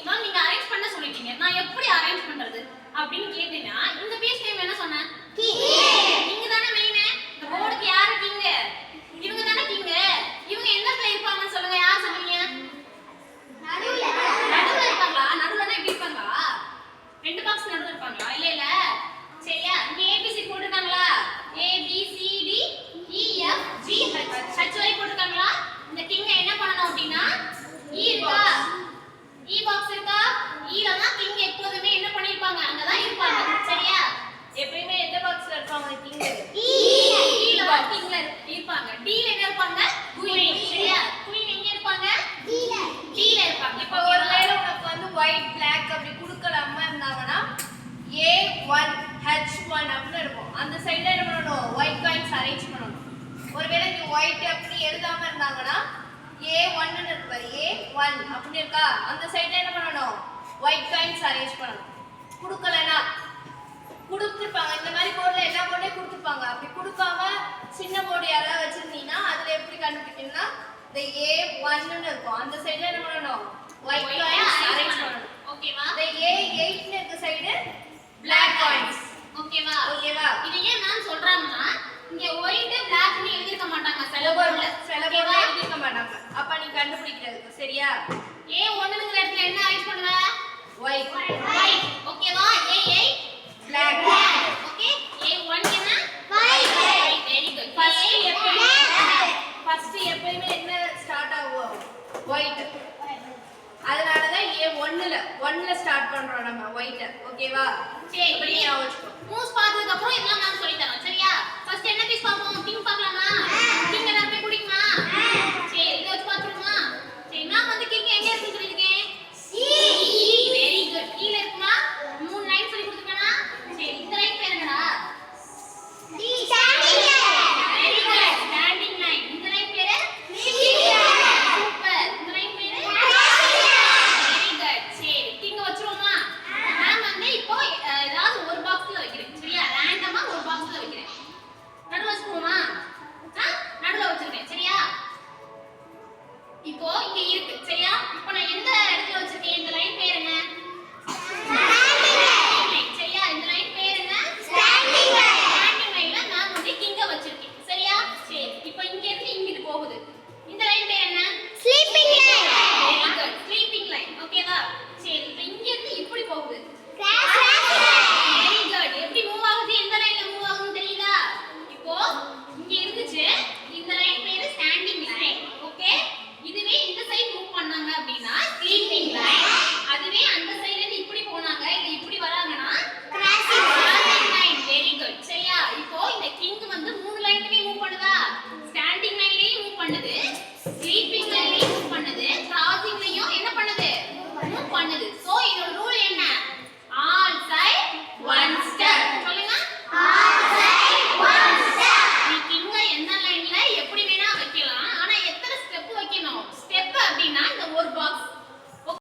Ma'am நீங்க arrange பண்ண சொல்லிட்டீங்க. நான் எப்படி அரேஞ்ச் பண்றது அப்படின்னு கேட்டீங்கன்னா இந்த பீஸ் நேம் என்ன சொன்னேன்? நீங்க தானே மெயின். இந்த போர்டுக்கு யாரு கிங்? இவங்க தானே கிங். இவங்க எந்த இடத்துல இருப்பாங்கன்னு சொல்லுங்க. யார் சொல்லுவீங்க? நடுவுல இருப்பாங்களா? நடுவுலனா எப்படி இருப்பாங்களா? ரெண்டு பாக்ஸ் நடுவுல இருப்பாங்களா? இல்ல இல்ல. சரியா? இங்க ஏபிசி போட்டுருக்காங்களா? A B C D E F G H I போட்டுருக்காங்களா? இந்த கிங் என்ன பண்ணனும் அப்படினா E இருக்கா? E பாக்ஸ் இருக்கா? E ல தான் கிங் எப்பவுமே என்ன பண்ணிருப்பாங்க? அங்க தான் இருப்பாங்க. சரியா? எப்பவுமே எந்த பாக்ஸ்ல இருப்பாங்க கிங்? E ல தான் கிங்ல இருப்பாங்க. D ல என்ன இருப்பாங்க? குயின். சரியா? குயின் எங்க இருப்பாங்க? D ல இருப்பாங்க. இப்போ ஒருவேளை உனக்கு வந்து ஒயிட் பிளாக் அப்படி கொடுக்கலாமா இருந்தாங்கன்னா A1 H1 அப்படி இருக்கும். அந்த சைடுல என்ன பண்ணணும்? ஒயிட் காயின்ஸ் அரேஞ்ச் பண்ணணும். ஒருவேளை நீ ஒயிட் அப்படி எழுதாம இருந்தாங்கன்னா A1 ன்னு இருக்கு பாரு. A1 அப்படி இருக்கா? அந்த சைடுல என்ன பண்ணணும்? ஒயிட் காயின்ஸ் அரேஞ்ச் பண்ணணும். கொடுக்கலனா கொடுத்துருப்பாங்க. இந்த மாதிரி போர்டுல எல்லா போர்டையும் கொடுத்துருப்பாங்க. அப்படி கொடுக்காம சின்ன போர்டு யாராவது வச்சிருந்தீங்கன்னா அதுல எப்படி கண்டுபிடிக்கணும்னா இந்த A1 ன்னு இருக்கும். அந்த சைடுல என்ன பண்ணணும்? ஒயிட் காயின்ஸ் அரேஞ்ச் பண்ணணும். ஓகேவா? இந்த A8 ன்னு இருக்க சைடு black coins. ஓகேவா? ஓகேவா? இது ஏன் நான் சொல்றேன்னா இங்க ஒயிட் பிளாக் னு எழுதி இருக்க மாட்டாங்க சில போர்டுல. எழுதி இருக்க மாட்டாங்க. அப்ப நீ கண்டுபிடிக்கிறதுக்கு சரியா? A1 ங்கற இடத்துல என்ன அரேஞ்ச் பண்ணுவ? ஒயிட். ஒயிட். ஓகேவா? A8 black. ஓகே. A1 என்ன? ஒயிட். Very good. ஃபர்ஸ்ட் எப்பவுமே என்ன ஸ்டார்ட் ஆகும்? ஒயிட். அதனால தான் A1ல ஸ்டார்ட் பண்றோம் நம்ம ஒயிட். ஓகேவா? சரி இப்படி ஞாபகம் வச்சுக்கோ. மூவ்ஸ் பார்த்ததுக்கு அப்புறம் இதெல்லாம் நான் சொல்லி தரேன். சரியா? ஃபர்ஸ்ட் என்ன பீஸ் பாப்போம்? கிங் பார்க்கலாமா? கிங்